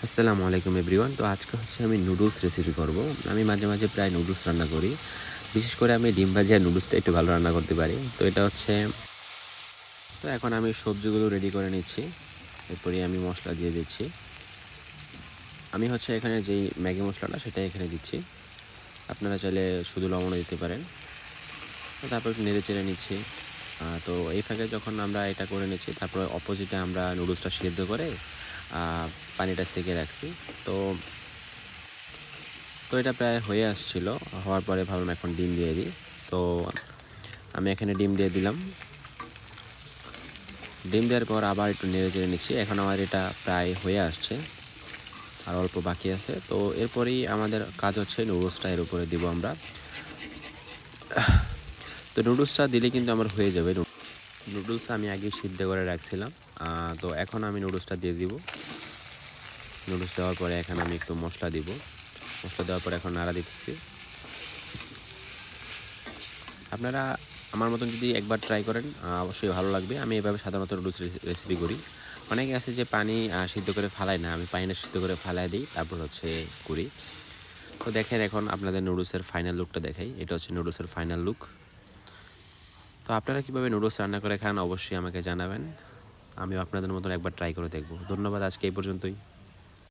আসসালামু আলাইকুম এভরিওয়ান। তো আজকে হচ্ছে আমি নুডলস রেসিপি করব। আমি মাঝে মাঝে প্রায় নুডলস রান্না করি। বিশেষ করে আমি ডিম ভাজি আর নুডলসটা একটু ভালো রান্না করতে পারি। তো এটা হচ্ছে, তো এখন আমি সবজিগুলো রেডি করে নিচ্ছি। এরপরে আমি মশলা দিয়ে দিচ্ছি। আমি হচ্ছে এখানে যেই ম্যাগি মশলাটা সেটাই এখানে দিচ্ছি। আপনারা চাইলে শুধু লবণও দিতে পারেন। তো তারপর একটু নেড়ে চেড়ে নিচ্ছি। তো এই ফাঁকে যখন আমরা এটা করে নিচ্ছি, তারপরে অপোজিটে আমরা নুডলসটা সেদ্ধ করে পানিটা সেকে রাখছি। তো তো এটা প্রায় হয়ে আসছিল। হওয়ার পরে ভাবলাম এখন ডিম দিয়ে দিই। তো আমি এখানে ডিম দিয়ে দিলাম। ডিম দেওয়ার পর আবার একটু নেড়ে চেড়ে নিচ্ছি। এখন আমার এটা প্রায় হয়ে আসছে, আর অল্প বাকি আছে। তো এরপরেই আমাদের কাজ হচ্ছে নুডলসটা এর উপরে দিব আমরা। তো নুডলসটা দিলে কিন্তু আমার হয়ে যাবে। নুডলস আমি আগে সিদ্ধ করে রাখছিলাম। তো এখন আমি নুডলসটা দিয়ে দিব। নুডলস দেওয়ার পরে এখানে আমি একটু মশলা দিব। মশলা দেওয়ার পরে এখন নাড়া দিচ্ছি। আপনারা আমার মতন যদি একবার ট্রাই করেন অবশ্যই ভালো লাগবে। আমি এভাবে সাধারণত নুডলস রেসিপি করি। অনেকে আছে যে পানি সিদ্ধ করে ফালায় না, আমি পানিটা সিদ্ধ করে ফালায় দিই, তারপর হচ্ছে করি। তো দেখেন এখন আপনাদের নুডলসের ফাইনাল লুকটা দেখাই। এটা হচ্ছে নুডলসের ফাইনাল লুক। তো আপনারা কীভাবে নুডলস রান্না করে খান অবশ্যই আমাকে জানাবেন। আমিও আপনাদের মতন একবার ট্রাই করে দেখব। ধন্যবাদ, আজকে এই পর্যন্তই।